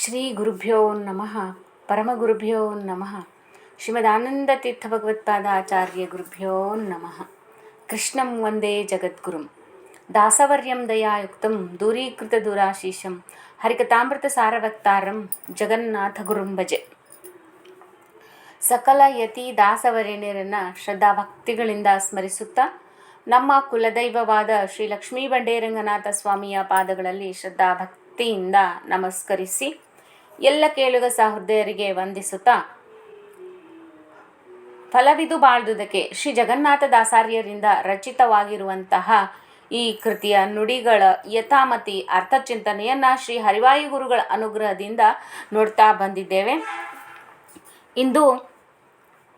ಶ್ರೀ ಗುರುಭ್ಯೋ ನಮಃ ಪರಮಗುರುಭ್ಯೋ ನಮಃ ಶ್ರೀಮದಾನಂದತೀರ್ಥ ಭಗವತ್ಪಾದ ಆಚಾರ್ಯ ಗುರುಭ್ಯೋ ನಮಃ. ಕೃಷ್ಣಂ ವಂದೇ ಜಗದ್ಗುರುಂ ದಾಸವರ್ಯಂ ದಯಾಯುಕ್ತಂ ದೂರೀಕೃತ ದುರಾಶೀಷಂ ಹರಿಕಥಾಮೃತ ಸಾರವಕ್ತಾರಂ ಜಗನ್ನಾಥ ಗುರುಂ ಭಜೆ. ಸಕಲ ಯತಿ ದಾಸವರ್ಯಣ್ಯರನ್ನು ಶ್ರದ್ಧಾಭಕ್ತಿಗಳಿಂದ ಸ್ಮರಿಸುತ್ತಾ ನಮ್ಮ ಕುಲದೈವವಾದ ಶ್ರೀ ಲಕ್ಷ್ಮೀ ಬಂಡೇರಂಗನಾಥ ಸ್ವಾಮಿಯ ಪಾದಗಳಲ್ಲಿ ಶ್ರದ್ಧಾಭಕ್ತಿಯಿಂದ ನಮಸ್ಕರಿಸಿ ಎಲ್ಲ ಕೇಳುಗ ಸಹೃದಯರಿಗೆ ವಂದಿಸುತ್ತಾ, ಫಲವಿದು ಬಾಳ್ದುದಕ್ಕೆ ಶ್ರೀ ಜಗನ್ನಾಥ ದಾಸಾರ್ಯರಿಂದ ರಚಿತವಾಗಿರುವಂತಹ ಈ ಕೃತಿಯ ನುಡಿಗಳ ಯಥಾಮತಿ ಅರ್ಥಚಿಂತನೆಯನ್ನು ಶ್ರೀ ಹರಿವಾಯು ಗುರುಗಳ ಅನುಗ್ರಹದಿಂದ ನೋಡ್ತಾ ಬಂದಿದ್ದೇವೆ. ಇಂದು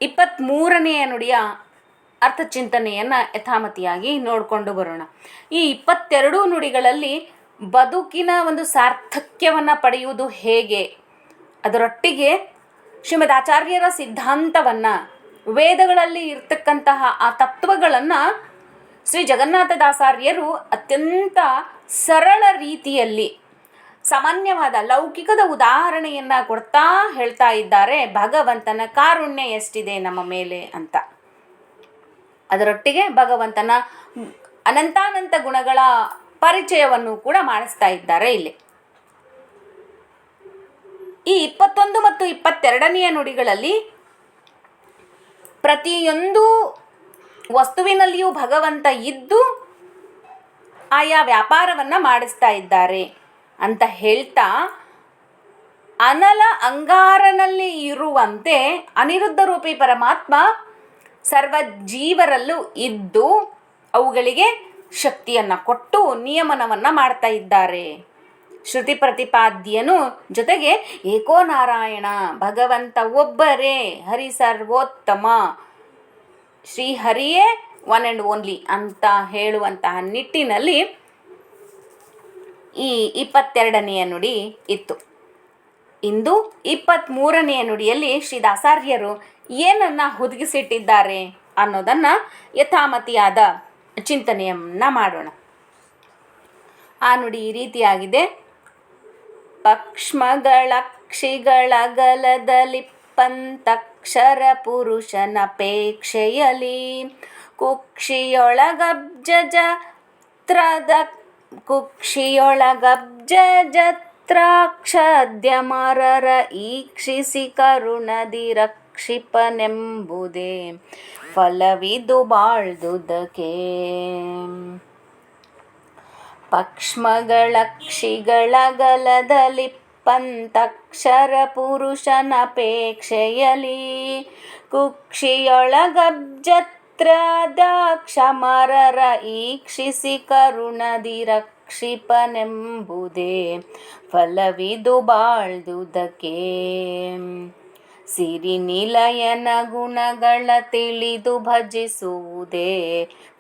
23ನೆಯ ನುಡಿಯ ಅರ್ಥಚಿಂತನೆಯನ್ನು ಯಥಾಮತಿಯಾಗಿ ನೋಡಿಕೊಂಡು ಬರೋಣ. ಈ 22 ನುಡಿಗಳಲ್ಲಿ ಬದುಕಿನ ಒಂದು ಸಾರ್ಥಕ್ಯವನ್ನು ಪಡೆಯುವುದು ಹೇಗೆ, ಅದರೊಟ್ಟಿಗೆ ಶ್ರೀಮದ್ ಆಚಾರ್ಯರ ಸಿದ್ಧಾಂತವನ್ನು, ವೇದಗಳಲ್ಲಿ ಇರ್ತಕ್ಕಂತಹ ಆ ತತ್ವಗಳನ್ನು ಶ್ರೀ ಜಗನ್ನಾಥದಾಸಾರ್ಯರು ಅತ್ಯಂತ ಸರಳ ರೀತಿಯಲ್ಲಿ ಸಾಮಾನ್ಯವಾದ ಲೌಕಿಕದ ಉದಾಹರಣೆಯನ್ನು ಕೊಡ್ತಾ ಹೇಳ್ತಾ ಇದ್ದಾರೆ. ಭಗವಂತನ ಕಾರುಣ್ಯ ಎಷ್ಟಿದೆ ನಮ್ಮ ಮೇಲೆ ಅಂತ, ಅದರೊಟ್ಟಿಗೆ ಭಗವಂತನ ಅನಂತಾನಂತ ಗುಣಗಳ ಪರಿಚಯವನ್ನು ಕೂಡ ಮಾಡಿಸ್ತಾ ಇದ್ದಾರೆ. ಇಲ್ಲಿ ಈ 21 ಮತ್ತು 22ನೆಯ ನುಡಿಗಳಲ್ಲಿ ಪ್ರತಿಯೊಂದು ವಸ್ತುವಿನಲ್ಲಿಯೂ ಭಗವಂತ ಇದ್ದು ಆಯಾ ವ್ಯಾಪಾರವನ್ನು ಮಾಡಿಸ್ತಾ ಇದ್ದಾರೆ ಅಂತ ಹೇಳ್ತಾ, ಅನಲ ಅಂಗಾರನಲ್ಲಿ ಇರುವಂತೆ ಅನಿರುದ್ಧ ರೂಪಿ ಪರಮಾತ್ಮ ಸರ್ವ ಜೀವರಲ್ಲೂ ಇದ್ದು ಅವುಗಳಿಗೆ ಶಕ್ತಿಯನ್ನು ಕೊಟ್ಟು ನಿಯಮನವನ್ನು ಮಾಡ್ತಾ ಇದ್ದಾರೆ. ಶ್ರುತಿ ಪ್ರತಿಪಾದ್ಯನು, ಜೊತೆಗೆ ಏಕೋ ನಾರಾಯಣ, ಭಗವಂತ ಒಬ್ಬರೇ, ಹರಿ ಸರ್ವೋತ್ತಮ, ಶ್ರೀಹರಿಯೇ ಒನ್ ಆ್ಯಂಡ್ ಓನ್ಲಿ ಅಂತ ಹೇಳುವಂತಹ ನಿಟ್ಟಿನಲ್ಲಿ ಈ 22ನೆಯ ನುಡಿ ಇತ್ತು. ಇಂದು 23ನೆಯ ನುಡಿಯಲ್ಲಿ ಶ್ರೀ ದಾಸಾರ್ಯರು ಏನನ್ನು ಹುದುಗಿಸಿಟ್ಟಿದ್ದಾರೆ ಅನ್ನೋದನ್ನು ಯಥಾಮತಿಯಾದ ಚಿಂತನೆಯನ್ನು ಮಾಡೋಣ. ಆ ನುಡಿ ಈ ರೀತಿಯಾಗಿದೆ. ಪಕ್ಷ್ಮಗಳಕ್ಷಿಗಳ ಗಲದಲಿಪ್ಪಂತಕ್ಷರ ಪುರುಷನಪೇಕ್ಷೆಯಲಿ ಕುಕ್ಷಿಯೊಳಗಬ್ಜಜತ್ರಾಕ್ಷದ್ಯಮರರ ಈಕ್ಷಿಸಿ ಕರುಣದಿ ರಕ್ಷಿಪನೆಂಬುದೇ ಫಲವಿದು ಬಾಳ್ದುದಕ್ಕೆ. ಪಕ್ಷ್ಮಗಳಕ್ಷಿಗಳ ಗಲದಲಿಪ್ಪಂತಕ್ಷರ ಪುರುಷನಪೇಕ್ಷೆಯಲಿ ಕುಕ್ಷಿಯೊಳಗಬ್ಜತ್ರಾಕ್ಷಮರರ ಈಕ್ಷಿಸಿ ಕರುಣದಿ ರಕ್ಷಿಪನೆಂಬುದೇ ಫಲವಿದು ಬಾಳ್ದುದಕ್ಕೆ. ಸಿರಿನಿಲಯನ ಗುಣಗಳ ತಿಳಿದು ಭಜಿಸುವುದೇ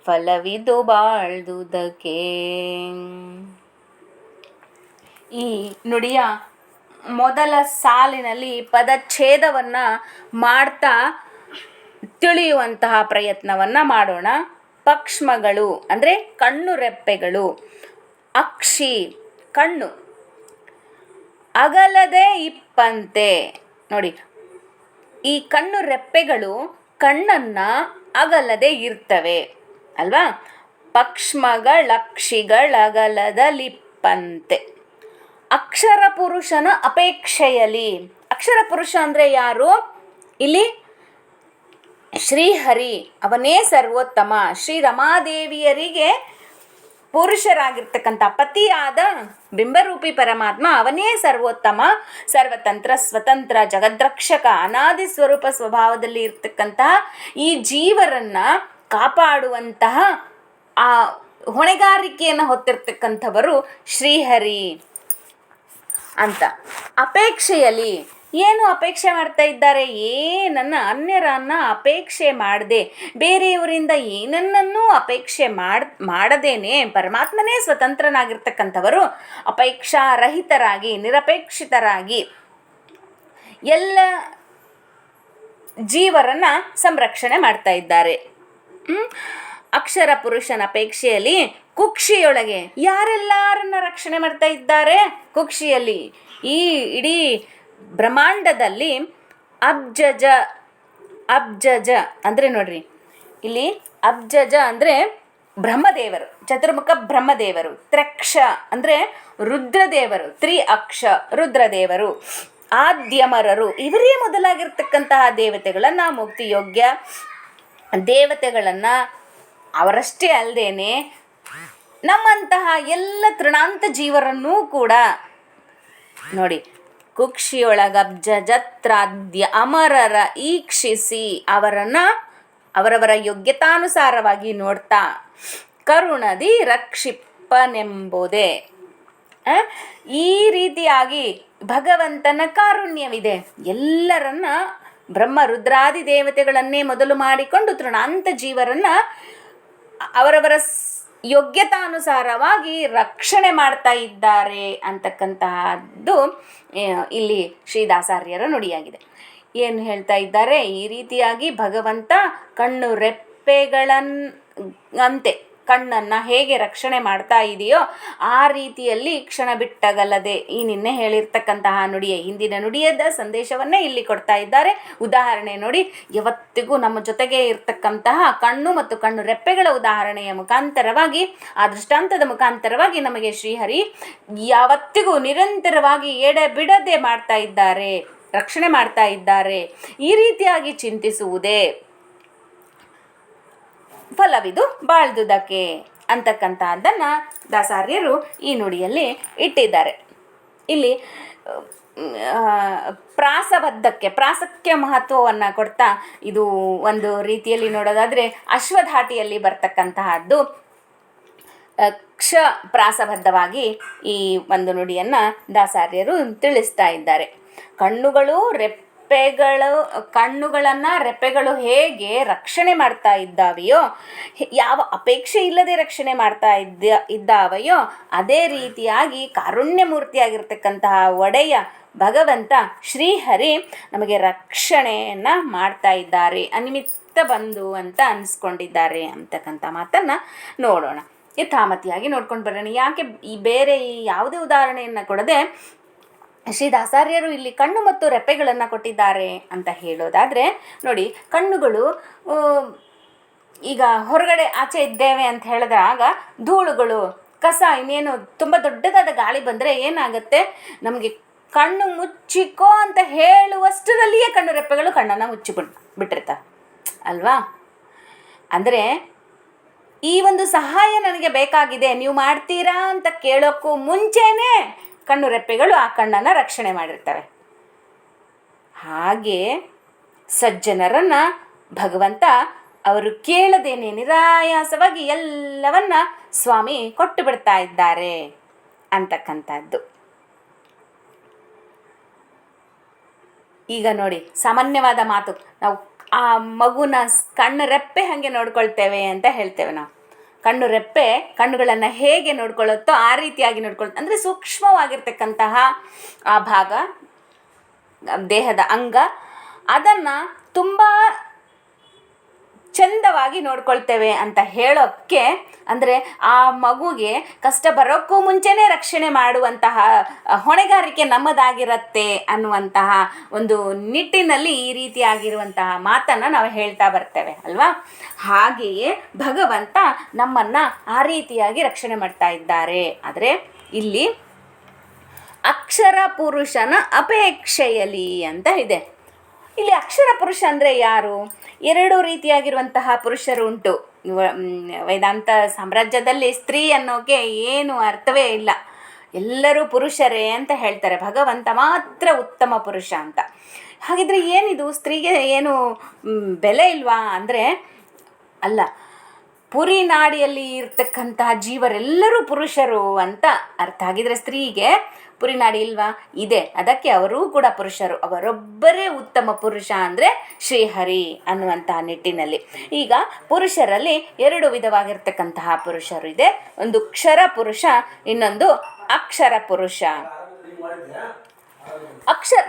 ಫಲವಿದು ಬಾಳ್ದುದಕ್ಕೆ. ಈ ನುಡಿಯ ಮೊದಲ ಸಾಲಿನಲ್ಲಿ ಪದಚ್ಛೇದವನ್ನು ಮಾಡ್ತಾ ತಿಳಿಯುವಂತಹ ಪ್ರಯತ್ನವನ್ನು ಮಾಡೋಣ. ಪಕ್ಷ್ಮಗಳು ಅಂದರೆ ಕಣ್ಣು ರೆಪ್ಪೆಗಳು, ಅಕ್ಷಿ ಕಣ್ಣು, ಅಗಲದೆ ಇಪ್ಪಂತೆ. ನೋಡಿ, ಈ ಕಣ್ಣು ರೆಪ್ಪೆಗಳು ಕಣ್ಣನ್ನು ಅಗಲದೆ ಇರ್ತವೆ ಅಲ್ವಾ. ಪಕ್ಷ್ಮಗಳಕ್ಷಿಗಳಗಲದಲಿಪ್ಪಂತೆ. ಅಕ್ಷರ ಪುರುಷನ ಅಪೇಕ್ಷೆಯಲಿ. ಅಕ್ಷರ ಪುರುಷ ಅಂದರೆ ಯಾರು? ಇಲ್ಲಿ ಶ್ರೀಹರಿ, ಅವನೇ ಸರ್ವೋತ್ತಮ. ಶ್ರೀ ರಮಾದೇವಿಯರಿಗೆ ಪುರುಷರಾಗಿರ್ತಕ್ಕಂಥ ಪತಿಯಾದ ಬಿಂಬರೂಪಿ ಪರಮಾತ್ಮ ಅವನೇ ಸರ್ವೋತ್ತಮ, ಸರ್ವತಂತ್ರ, ಸ್ವತಂತ್ರ, ಜಗದ್ರಕ್ಷಕ, ಅನಾದಿ ಸ್ವರೂಪ ಸ್ವಭಾವದಲ್ಲಿ ಇರ್ತಕ್ಕಂತಹ ಈ ಜೀವರನ್ನು ಕಾಪಾಡುವಂತಹ ಆ ಹೊಣೆಗಾರಿಕೆಯನ್ನು ಹೊತ್ತಿರ್ತಕ್ಕಂಥವರು ಶ್ರೀಹರಿ ಅಂತ. ಅಪೇಕ್ಷೆಯಲ್ಲಿ ಏನು ಅಪೇಕ್ಷೆ ಮಾಡ್ತಾ ಇದ್ದಾರೆ? ಏನನ್ನ ಅನ್ಯರನ್ನು ಅಪೇಕ್ಷೆ ಮಾಡದೆ, ಬೇರೆಯವರಿಂದ ಏನನ್ನೂ ಅಪೇಕ್ಷೆ ಮಾಡದೇನೆ ಪರಮಾತ್ಮನೇ ಸ್ವತಂತ್ರನಾಗಿರ್ತಕ್ಕಂಥವರು ಅಪೇಕ್ಷಾರಹಿತರಾಗಿ, ನಿರಪೇಕ್ಷಿತರಾಗಿ ಎಲ್ಲ ಜೀವರನ್ನು ಸಂರಕ್ಷಣೆ ಮಾಡ್ತಾ ಇದ್ದಾರೆ. ಅಕ್ಷರ ಪುರುಷನ ಅಪೇಕ್ಷೆಯಲ್ಲಿ ಕುಕ್ಷಿಯೊಳಗೆ ಯಾರೆಲ್ಲರನ್ನ ರಕ್ಷಣೆ ಮಾಡ್ತಾ ಇದ್ದಾರೆ? ಕುಕ್ಷಿಯಲ್ಲಿ ಈ ಇಡೀ ಬ್ರಹ್ಮಾಂಡದಲ್ಲಿ ಅಬ್ಜಜ ಅಬ್ಜಜ ಅಂದರೆ ನೋಡ್ರಿ, ಇಲ್ಲಿ ಅಬ್ಜಜ ಅಂದರೆ ಬ್ರಹ್ಮದೇವರು, ಚತುರ್ಮುಖ ಬ್ರಹ್ಮದೇವರು. ತ್ರಕ್ಷ ಅಂದರೆ ರುದ್ರದೇವರು, ಅಕ್ಷ ರುದ್ರದೇವರು. ಆದ್ಯಮರರು, ಇವರೇ ಮೊದಲಾಗಿರ್ತಕ್ಕಂತಹ ದೇವತೆಗಳನ್ನು, ಮುಕ್ತಿಯೋಗ್ಯ ದೇವತೆಗಳನ್ನು, ಅವರಷ್ಟೇ ಅಲ್ಲದೇನೆ ನಮ್ಮಂತಹ ಎಲ್ಲ ತೃಣಾಂತ ಜೀವರನ್ನೂ ಕೂಡ ನೋಡಿ, ಕುಕ್ಷಿಯೊಳಗಬ್ಜತ್ರಾದ್ಯ ಅಮರರ ಈಕ್ಷಿಸಿ ಅವರನ್ನು ಅವರವರ ಯೋಗ್ಯತಾನುಸಾರವಾಗಿ ನೋಡ್ತಾ ಕರುಣದಿ ರಕ್ಷಿಪ್ಪನೆಂಬುದೇ. ಈ ರೀತಿಯಾಗಿ ಭಗವಂತನ ಕಾರುಣ್ಯವಿದೆ. ಎಲ್ಲರನ್ನ ಬ್ರಹ್ಮ ರುದ್ರಾದಿ ದೇವತೆಗಳನ್ನೇ ಮೊದಲು ಮಾಡಿಕೊಂಡು ತೃಣಾಂತ ಜೀವರನ್ನು ಅವರವರ ಯೋಗ್ಯತಾನುಸಾರವಾಗಿ ರಕ್ಷಣೆ ಮಾಡ್ತಾ ಇದ್ದಾರೆ ಅಂತಕ್ಕಂತಹದ್ದು ಇಲ್ಲಿ ಶ್ರೀದಾಸಾರ್ಯರ ನುಡಿಯಾಗಿದೆ. ಏನು ಹೇಳ್ತಾ ಇದ್ದಾರೆ? ಈ ರೀತಿಯಾಗಿ ಭಗವಂತ ಕಣ್ಣು ರೆಪ್ಪೆಗಳಂತೆ ಕಣ್ಣನ್ನು ಹೇಗೆ ರಕ್ಷಣೆ ಮಾಡ್ತಾ ಇದೆಯೋ ಆ ರೀತಿಯಲ್ಲಿ ಕ್ಷಣ ಬಿಟ್ಟಗಲ್ಲದೆ ಈ ನಿನ್ನೆ ಹೇಳಿರ್ತಕ್ಕಂತಹ ನುಡಿಯ ಹಿಂದಿನ ನುಡಿಯದ ಸಂದೇಶವನ್ನೇ ಇಲ್ಲಿ ಕೊಡ್ತಾ ಇದ್ದಾರೆ. ಉದಾಹರಣೆ ನೋಡಿ, ಯಾವತ್ತಿಗೂ ನಮ್ಮ ಜೊತೆಗೆ ಇರ್ತಕ್ಕಂತಹ ಕಣ್ಣು ಮತ್ತು ಕಣ್ಣು ರೆಪ್ಪೆಗಳ ಉದಾಹರಣೆಯ ಮುಖಾಂತರವಾಗಿ, ಆ ದೃಷ್ಟಾಂತದ ಮುಖಾಂತರವಾಗಿ ನಮಗೆ ಶ್ರೀಹರಿ ಯಾವತ್ತಿಗೂ ನಿರಂತರವಾಗಿ ಎಡೆಬಿಡದೆ ಮಾಡ್ತಾ ಇದ್ದಾರೆ, ರಕ್ಷಣೆ ಮಾಡ್ತಾ ಇದ್ದಾರೆ. ಈ ರೀತಿಯಾಗಿ ಚಿಂತಿಸುವುದೇ ಫಲವಿದು ಬಾಳ್ದುದಕ್ಕೆ ಅಂತಕ್ಕಂಥದ್ದನ್ನು ದಾಸಾರ್ಯರು ಈ ನುಡಿಯಲ್ಲಿ ಇಟ್ಟಿದ್ದಾರೆ. ಇಲ್ಲಿ ಪ್ರಾಸಕ್ಕೆ ಮಹತ್ವವನ್ನು ಕೊಡ್ತಾ, ಇದು ಒಂದು ರೀತಿಯಲ್ಲಿ ನೋಡೋದಾದರೆ ಅಶ್ವಧಾಟಿಯಲ್ಲಿ ಬರ್ತಕ್ಕಂತಹದ್ದು. ಪ್ರಾಸಬದ್ಧವಾಗಿ ಈ ಒಂದು ನುಡಿಯನ್ನು ದಾಸಾರ್ಯರು ತಿಳಿಸ್ತಾ ಇದ್ದಾರೆ. ಕಣ್ಣುಗಳನ್ನು ರೆಪ್ಪೆಗಳು ಹೇಗೆ ರಕ್ಷಣೆ ಮಾಡ್ತಾ ಇದ್ದಾವೆಯೋ, ಯಾವ ಅಪೇಕ್ಷೆ ಇಲ್ಲದೆ ರಕ್ಷಣೆ ಮಾಡ್ತಾ ಇದ್ದಾವೆಯೋ, ಅದೇ ರೀತಿಯಾಗಿ ಕಾರುಣ್ಯಮೂರ್ತಿಯಾಗಿರ್ತಕ್ಕಂತಹ ಒಡೆಯ ಭಗವಂತ ಶ್ರೀಹರಿ ನಮಗೆ ರಕ್ಷಣೆಯನ್ನು ಮಾಡ್ತಾ ಇದ್ದಾರೆ, ಅನಿಮಿತ್ತ ಬಂಧು ಅಂತ ಅನಿಸ್ಕೊಂಡಿದ್ದಾರೆ ಅಂತಕ್ಕಂಥ ಮಾತನ್ನು ನೋಡೋಣ. ಯಥಾಮತಿಯಾಗಿ ನೋಡ್ಕೊಂಡು ಬರೋಣ. ಯಾಕೆ ಈ ಬೇರೆ ಯಾವುದೇ ಉದಾಹರಣೆಯನ್ನು ಕೊಡದೆ ಶ್ರೀದಾಸಾರ್ಯರು ಇಲ್ಲಿ ಕಣ್ಣು ಮತ್ತು ರೆಪ್ಪೆಗಳನ್ನು ಕೊಟ್ಟಿದ್ದಾರೆ ಅಂತ ಹೇಳೋದಾದರೆ, ನೋಡಿ, ಕಣ್ಣುಗಳು ಈಗ ಹೊರಗಡೆ ಆಚೆ ಇದ್ದೇವೆ ಅಂತ ಹೇಳಿದಾಗ ಧೂಳುಗಳು, ಕಸ, ಇನ್ನೇನು ತುಂಬ ದೊಡ್ಡದಾದ ಗಾಳಿ ಬಂದರೆ ಏನಾಗುತ್ತೆ, ನಮಗೆ ಕಣ್ಣು ಮುಚ್ಚಿಕೋ ಅಂತ ಹೇಳುವಷ್ಟರಲ್ಲಿಯೇ ಕಣ್ಣು ರೆಪ್ಪೆಗಳು ಕಣ್ಣನ್ನು ಬಿಟ್ಟಿರ್ತಾರೆ ಅಲ್ವಾ? ಅಂದರೆ ಈ ಒಂದು ಸಹಾಯ ನನಗೆ ಬೇಕಾಗಿದೆ, ನೀವು ಮಾಡ್ತೀರಾ ಅಂತ ಕೇಳೋಕ್ಕೂ ಮುಂಚೆನೇ ಕಣ್ಣು ರೆಪ್ಪೆಗಳು ಆ ಕಣ್ಣನ್ನು ರಕ್ಷಣೆ ಮಾಡಿರ್ತವೆ. ಹಾಗೆ ಸಜ್ಜನರನ್ನು ಭಗವಂತ ಅವರು ಕೇಳದೇನೆ ನಿರಾಯಾಸವಾಗಿ ಎಲ್ಲವನ್ನ ಸ್ವಾಮಿ ಕೊಟ್ಟು ಬಿಡ್ತಾ ಇದ್ದಾರೆ ಅಂತಕ್ಕಂಥದ್ದು. ಈಗ ನೋಡಿ, ಸಾಮಾನ್ಯವಾದ ಮಾತು, ನಾವು ಆ ಮಗುನ ಕಣ್ಣು ರೆಪ್ಪೆ ಹಾಗೆ ನೋಡ್ಕೊಳ್ತೇವೆ ಅಂತ ಹೇಳ್ತೇವೆ. ನಾವು ಕಣ್ಣುಗಳನ್ನು ಹೇಗೆ ನೋಡ್ಕೊಳ್ಳುತ್ತೋ ಆ ರೀತಿಯಾಗಿ ನೋಡ್ಕೊಳ್ತೇವೆ. ಅಂದರೆ ಸೂಕ್ಷ್ಮವಾಗಿರ್ತಕ್ಕಂತಹ ಆ ಭಾಗ, ದೇಹದ ಅಂಗ, ಅದನ್ನು ತುಂಬ ಚಂದವಾಗಿ ನೋಡ್ಕೊಳ್ತೇವೆ ಅಂತ ಹೇಳೋಕ್ಕೆ, ಅಂದರೆ ಆ ಮಗುಗೆ ಕಷ್ಟ ಬರೋಕ್ಕೂ ಮುಂಚೆನೇ ರಕ್ಷಣೆ ಮಾಡುವಂತಹ ಹೊಣೆಗಾರಿಕೆ ನಮ್ಮದಾಗಿರುತ್ತೆ ಅನ್ನುವಂತಹ ಒಂದು ನಿಟ್ಟಿನಲ್ಲಿ ಈ ರೀತಿಯಾಗಿರುವಂತಹ ಮಾತನ್ನು ನಾವು ಹೇಳ್ತಾ ಬರ್ತೇವೆ ಅಲ್ವಾ? ಹಾಗೆಯೇ ಭಗವಂತ ನಮ್ಮನ್ನು ಆ ರೀತಿಯಾಗಿ ರಕ್ಷಣೆ ಮಾಡ್ತಾ ಇದ್ದಾರೆ. ಆದರೆ ಇಲ್ಲಿ ಅಕ್ಷರ ಪುರುಷನ ಅಪೇಕ್ಷೆಯಲಿ ಅಂತ ಇದೆ. ಇಲ್ಲಿ ಅಕ್ಷರ ಪುರುಷ ಅಂದರೆ ಯಾರು? ಎರಡು ರೀತಿಯಾಗಿರುವಂತಹ ಪುರುಷರು ಉಂಟು. ವೇದಾಂತ ಸಾಮ್ರಾಜ್ಯದಲ್ಲಿ ಸ್ತ್ರೀ ಅನ್ನೋಕೆ ಏನು ಅರ್ಥವೇ ಇಲ್ಲ, ಎಲ್ಲರೂ ಪುರುಷರೇ ಅಂತ ಹೇಳ್ತಾರೆ. ಭಗವಂತ ಮಾತ್ರ ಉತ್ತಮ ಪುರುಷ ಅಂತ. ಹಾಗಿದ್ರೆ ಏನಿದು, ಸ್ತ್ರೀಗೆ ಏನು ಬೆಲೆ ಇಲ್ವಾ ಅಂದರೆ ಅಲ್ಲ, ಪುರಿ ನಾಡಿಯಲ್ಲಿ ಇರ್ತಕ್ಕಂತಹ ಜೀವರೆಲ್ಲರೂ ಪುರುಷರು ಅಂತ ಅರ್ಥ. ಆಗಿದ್ರೆ ಸ್ತ್ರೀಗೆ ಪುರಿನಾಡಿ ಇಲ್ವಾ? ಇದೆ. ಅದಕ್ಕೆ ಅವರೂ ಕೂಡ ಪುರುಷರು, ಅವರೊಬ್ಬರೇ ಉತ್ತಮ ಪುರುಷ ಅಂದರೆ ಶ್ರೀಹರಿ ಅನ್ನುವಂತಹ ನಿಟ್ಟಿನಲ್ಲಿ. ಈಗ ಪುರುಷರಲ್ಲಿ ಎರಡು ವಿಧವಾಗಿರ್ತಕ್ಕಂತಹ ಪುರುಷರು ಇದೆ. ಒಂದು ಕ್ಷರ ಪುರುಷ, ಇನ್ನೊಂದು ಅಕ್ಷರ ಪುರುಷ.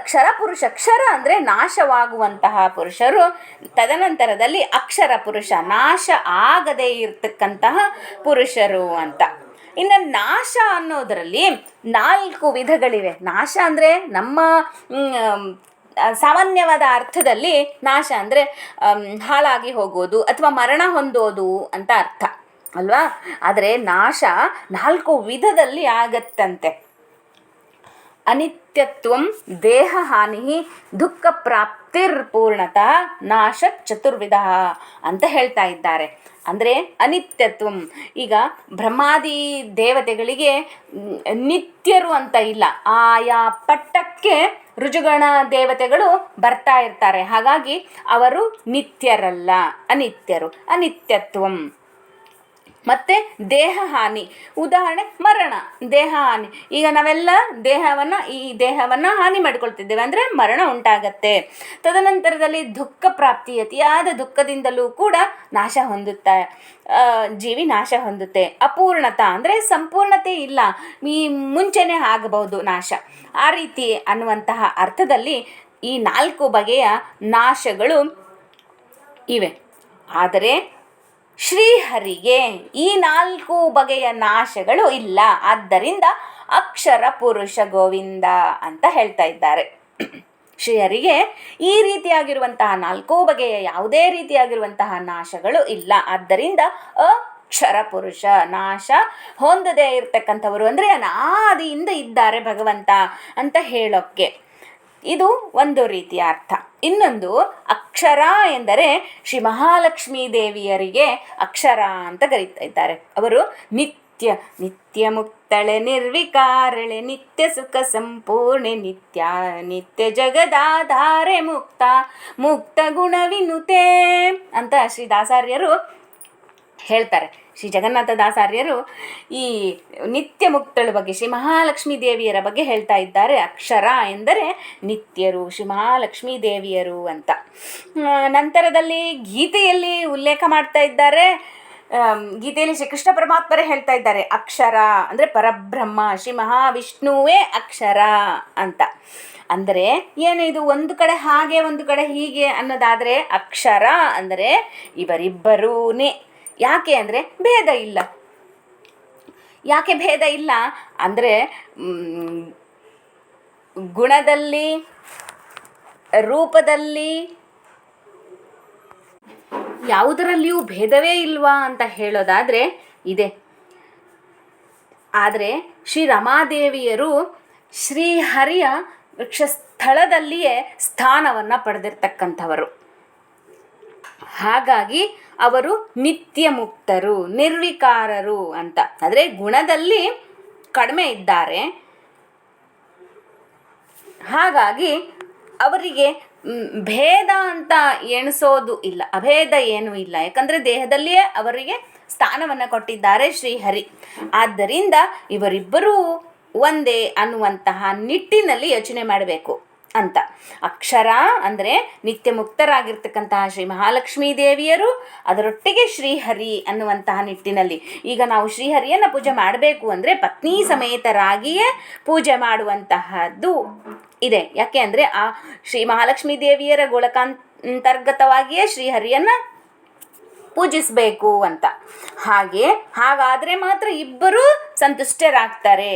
ಕ್ಷರ ಪುರುಷ, ಕ್ಷರ ಅಂದರೆ ನಾಶವಾಗುವಂತಹ ಪುರುಷರು, ತದನಂತರದಲ್ಲಿ ಅಕ್ಷರ ಪುರುಷ, ನಾಶ ಆಗದೇ ಇರತಕ್ಕಂತಹ ಪುರುಷರು ಅಂತ. ಇನ್ನು ನಾಶ ಅನ್ನೋದರಲ್ಲಿ 4 ವಿಧಗಳಿವೆ. ನಾಶ ಅಂದರೆ ನಮ್ಮ ಸಾಮಾನ್ಯವಾದ ಅರ್ಥದಲ್ಲಿ ನಾಶ ಅಂದರೆ ಹಾಳಾಗಿ ಹೋಗೋದು ಅಥವಾ ಮರಣ ಹೊಂದೋದು ಅಂತ ಅರ್ಥ ಅಲ್ವಾ. ಆದರೆ ನಾಶ 4 ವಿಧದಲ್ಲಿ ಆಗತ್ತಂತೆ. ಅನಿತ್ಯತ್ವಂ, ದೇಹ ಹಾನಿ, ದುಃಖ ಪ್ರಾಪ್ತಿರ್ಪೂರ್ಣತಃ, ನಾಶ ಚತುರ್ವಿಧ ಅಂತ ಹೇಳ್ತಾ ಇದ್ದಾರೆ. ಅಂದರೆ ಅನಿತ್ಯತ್ವಂ, ಈಗ ಬ್ರಹ್ಮಾದಿ ದೇವತೆಗಳಿಗೆ ನಿತ್ಯರು ಅಂತ ಇಲ್ಲ, ಆಯಾ ಪಟ್ಟಕ್ಕೆ ಋಜುಗಣ ದೇವತೆಗಳು ಬರ್ತಾ ಇರ್ತಾರೆ, ಹಾಗಾಗಿ ಅವರು ನಿತ್ಯರಲ್ಲ, ಅನಿತ್ಯರು. ಅನಿತ್ಯತ್ವಂ. ಮತ್ತು ದೇಹ ಹಾನಿ, ಉದಾಹರಣೆ ಮರಣ, ದೇಹ ಹಾನಿ. ಈಗ ನಾವೆಲ್ಲ ಈ ದೇಹವನ್ನು ಹಾನಿ ಮಾಡಿಕೊಳ್ತಿದ್ದೇವೆ ಅಂದರೆ ಮರಣ ಉಂಟಾಗತ್ತೆ. ತದನಂತರದಲ್ಲಿ ದುಃಖ ಪ್ರಾಪ್ತಿ, ಅತಿಯಾದ ದುಃಖದಿಂದಲೂ ಕೂಡ ನಾಶ ಹೊಂದುತ್ತೆ, ಜೀವಿ ನಾಶ ಹೊಂದುತ್ತೆ. ಅಪೂರ್ಣತ ಅಂದರೆ ಸಂಪೂರ್ಣತೆ ಇಲ್ಲ, ಈ ಮುಂಚೆನೇ ಆಗಬಹುದು ನಾಶ, ಆ ರೀತಿ ಅನ್ನುವಂತಹ ಅರ್ಥದಲ್ಲಿ ಈ 4 ಬಗೆಯ ನಾಶಗಳು ಇವೆ. ಆದರೆ ಶ್ರೀಹರಿಗೆ ಈ 4 ಬಗೆಯ ನಾಶಗಳು ಇಲ್ಲ. ಆದ್ದರಿಂದ ಅಕ್ಷರ ಪುರುಷ ಗೋವಿಂದ ಅಂತ ಹೇಳ್ತಾ ಇದ್ದಾರೆ. ಶ್ರೀಹರಿಗೆ ಈ ರೀತಿಯಾಗಿರುವಂತಹ 4 ಬಗೆಯ ಯಾವುದೇ ರೀತಿಯಾಗಿರುವಂತಹ ನಾಶಗಳು ಇಲ್ಲ. ಆದ್ದರಿಂದ ಅಕ್ಷರ ಪುರುಷ, ನಾಶ ಹೊಂದದೇ ಇರತಕ್ಕಂಥವರು ಅಂದರೆ ಅನಾದಿಯಿಂದ ಇದ್ದಾರೆ ಭಗವಂತ ಅಂತ ಹೇಳೋಕ್ಕೆ ಇದು ಒಂದು ರೀತಿಯ ಅರ್ಥ. ಇನ್ನೊಂದು ಅಕ್ಷರ ಎಂದರೆ ಶ್ರೀ ಮಹಾಲಕ್ಷ್ಮೀ ದೇವಿಯರಿಗೆ ಅಕ್ಷರ ಅಂತ ಕರೀತಾ ಇದ್ದಾರೆ. ಅವರು ನಿತ್ಯ ಮುಕ್ತಳೆ ನಿರ್ವಿಕಾರಳೆ, ನಿತ್ಯ ಸುಖ ಸಂಪೂರ್ಣೆ, ನಿತ್ಯ ಜಗದಾಧಾರೆ, ಮುಕ್ತ ಗುಣವಿನುತೆ ಅಂತ ಶ್ರೀ ದಾಸಾರ್ಯರು ಹೇಳ್ತಾರೆ. ಶ್ರೀ ಜಗನ್ನಾಥ ದಾಸಾರ್ಯರು ಈ ನಿತ್ಯ ಮುಕ್ತಳ ಬಗ್ಗೆ, ಶ್ರೀ ಮಹಾಲಕ್ಷ್ಮೀ ದೇವಿಯರ ಬಗ್ಗೆ ಹೇಳ್ತಾ ಇದ್ದಾರೆ. ಅಕ್ಷರ ಎಂದರೆ ನಿತ್ಯರು, ಶ್ರೀ ಮಹಾಲಕ್ಷ್ಮೀ ದೇವಿಯರು ಅಂತ. ನಂತರದಲ್ಲಿ ಗೀತೆಯಲ್ಲಿ ಉಲ್ಲೇಖ ಮಾಡ್ತಾ ಇದ್ದಾರೆ. ಗೀತೆಯಲ್ಲಿ ಶ್ರೀಕೃಷ್ಣ ಪರಮಾತ್ಮರೇ ಹೇಳ್ತಾ ಇದ್ದಾರೆ, ಅಕ್ಷರ ಅಂದರೆ ಪರಬ್ರಹ್ಮ, ಶ್ರೀ ಮಹಾವಿಷ್ಣುವೇ ಅಕ್ಷರ ಅಂತ. ಅಂದರೆ ಏನು, ಇದು ಒಂದು ಕಡೆ ಹಾಗೆ ಒಂದು ಕಡೆ ಹೀಗೆ ಅನ್ನೋದಾದರೆ, ಅಕ್ಷರ ಅಂದರೆ ಇವರಿಬ್ಬರೂನೇ. ಯಾಕೆ ಅಂದರೆ ಭೇದ ಇಲ್ಲ. ಯಾಕೆ ಭೇದ ಇಲ್ಲ ಅಂದರೆ ಗುಣದಲ್ಲಿ, ರೂಪದಲ್ಲಿ ಯಾವುದರಲ್ಲಿಯೂ ಭೇದವೇ ಇಲ್ವಾ ಅಂತ ಹೇಳೋದಾದರೆ ಇದೆ. ಆದರೆ ಶ್ರೀ ರಮಾದೇವಿಯರು ಶ್ರೀಹರಿಯ ವೃಕ್ಷಸ್ಥಳದಲ್ಲಿಯೇ ಸ್ಥಾನವನ್ನು ಪಡೆದಿರ್ತಕ್ಕಂಥವರು. ಹಾಗಾಗಿ ಅವರು ನಿತ್ಯ ಮುಕ್ತರು, ನಿರ್ವಿಕಾರರು ಅಂತ. ಆದರೆ ಗುಣದಲ್ಲಿ ಕಡಿಮೆ ಇದ್ದಾರೆ, ಹಾಗಾಗಿ ಅವರಿಗೆ ಭೇದ ಅಂತ ಎಣಿಸೋದು ಇಲ್ಲ, ಅಭೇದ ಏನೂ ಇಲ್ಲ. ಯಾಕಂದರೆ ದೇಹದಲ್ಲಿಯೇ ಅವರಿಗೆ ಸ್ಥಾನವನ್ನು ಕೊಟ್ಟಿದ್ದಾರೆ ಶ್ರೀಹರಿ. ಆದ್ದರಿಂದ ಇವರಿಬ್ಬರೂ ಒಂದೇ ಅನ್ನುವಂತಹ ನಿಟ್ಟಿನಲ್ಲಿ ಯೋಚನೆ ಮಾಡಬೇಕು ಅಂತ. ಅಕ್ಷರ ಅಂದರೆ ನಿತ್ಯ ಮುಕ್ತರಾಗಿರ್ತಕ್ಕಂತಹ ಶ್ರೀ ಮಹಾಲಕ್ಷ್ಮೀ ದೇವಿಯರು, ಅದರೊಟ್ಟಿಗೆ ಶ್ರೀಹರಿ ಅನ್ನುವಂತಹ ನಿಟ್ಟಿನಲ್ಲಿ. ಈಗ ನಾವು ಶ್ರೀಹರಿಯನ್ನು ಪೂಜೆ ಮಾಡಬೇಕು ಅಂದರೆ ಪತ್ನಿ ಸಮೇತರಾಗಿಯೇ ಪೂಜೆ ಮಾಡುವಂತಹದ್ದು ಇದೆ. ಯಾಕೆ ಅಂದರೆ ಆ ಶ್ರೀ ಮಹಾಲಕ್ಷ್ಮೀ ದೇವಿಯರ ಗೋಳಕಾಂತರ್ಗತವಾಗಿಯೇ ಶ್ರೀಹರಿಯನ್ನು ಪೂಜಿಸಬೇಕು ಅಂತ. ಹಾಗಾದರೆ ಮಾತ್ರ ಇಬ್ಬರೂ ಸಂತುಷ್ಟರಾಗ್ತಾರೆ.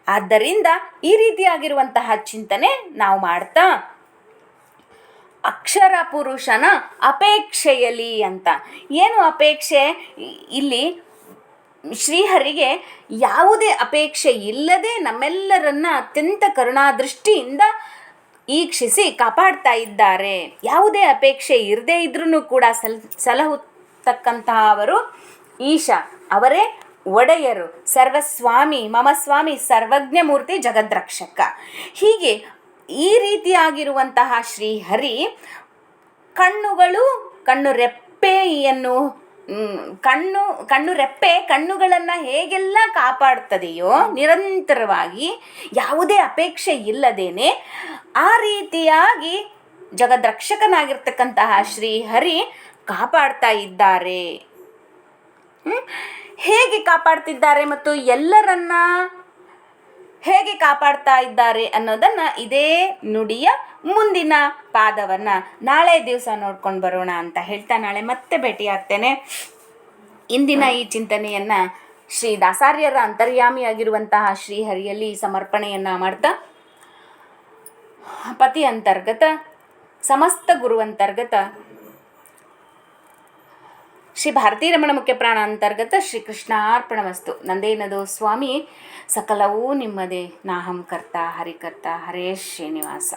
ಆದ್ದರಿಂದ ಈ ರೀತಿಯಾಗಿರುವಂತಹ ಚಿಂತನೆ ನಾವು ಮಾಡ್ತಾ ಅಕ್ಷರ ಪುರುಷನ ಅಪೇಕ್ಷೆಯಲ್ಲಿ ಅಂತ. ಏನು ಅಪೇಕ್ಷೆ? ಇಲ್ಲಿ ಶ್ರೀಹರಿಗೆ ಯಾವುದೇ ಅಪೇಕ್ಷೆ ಇಲ್ಲದೆ ನಮ್ಮೆಲ್ಲರನ್ನ ಅತ್ಯಂತ ಕರುಣಾದೃಷ್ಟಿಯಿಂದ ಈಕ್ಷಿಸಿ ಕಾಪಾಡ್ತಾ ಇದ್ದಾರೆ. ಯಾವುದೇ ಅಪೇಕ್ಷೆ ಇರದೇ ಇದ್ರೂ ಕೂಡ ಸಲಹುತ್ತಕ್ಕಂತಹ ಅವರು ಈಶ, ಅವರೇ ಒಡೆಯರು, ಸರ್ವಸ್ವಾಮಿ, ಮಮ ಸ್ವಾಮಿ, ಸರ್ವಜ್ಞ ಮೂರ್ತಿ, ಜಗದ್ರಕ್ಷಕ. ಹೀಗೆ ಈ ರೀತಿಯಾಗಿರುವಂತಹ ಶ್ರೀಹರಿ ಕಣ್ಣು ರೆಪ್ಪೆಯನ್ನು ಕಣ್ಣುಗಳನ್ನು ಹೇಗೆಲ್ಲ ಕಾಪಾಡ್ತದೆಯೋ ನಿರಂತರವಾಗಿ ಯಾವುದೇ ಅಪೇಕ್ಷೆ ಇಲ್ಲದೇನೆ, ಆ ರೀತಿಯಾಗಿ ಜಗದ್ರಕ್ಷಕನಾಗಿರ್ತಕ್ಕಂತಹ ಶ್ರೀಹರಿ ಕಾಪಾಡ್ತಾ ಇದ್ದಾರೆ. ಹೇಗೆ ಕಾಪಾಡ್ತಿದ್ದಾರೆ ಮತ್ತು ಎಲ್ಲರನ್ನ ಹೇಗೆ ಕಾಪಾಡ್ತಾ ಇದ್ದಾರೆ ಅನ್ನೋದನ್ನು ಇದೇ ನುಡಿಯ ಮುಂದಿನ ಪಾದವನ್ನು ನಾಳೆ ದಿವಸ ನೋಡ್ಕೊಂಡು ಬರೋಣ ಅಂತ ಹೇಳ್ತಾ ನಾಳೆ ಮತ್ತೆ ಭೇಟಿಯಾಗ್ತೇನೆ. ಇಂದಿನ ಈ ಚಿಂತನೆಯನ್ನು ಶ್ರೀ ದಾಸಾರ್ಯರ ಅಂತರ್ಯಾಮಿಯಾಗಿರುವಂತಹ ಶ್ರೀಹರಿಯಲ್ಲಿ ಸಮರ್ಪಣೆಯನ್ನು ಮಾಡ್ತಾ, ಪತಿ ಅಂತರ್ಗತ ಸಮಸ್ತ ಗುರುವಂತರ್ಗತ ಶ್ರೀ ಭಾರತೀರಮಣ ಮುಖ್ಯ ಪ್ರಾಣ ಅಂತರ್ಗತ ಶ್ರೀ ಕೃಷ್ಣಾರ್ಪಣಮಸ್ತು. ನಂದೇನದು ಸ್ವಾಮಿ, ಸಕಲವೂ ನಿಮ್ಮದೇ, ನಾಹಂ ಕರ್ತ ಹರಿಕರ್ತ ಹರೇ ಶ್ರೀನಿವಾಸ.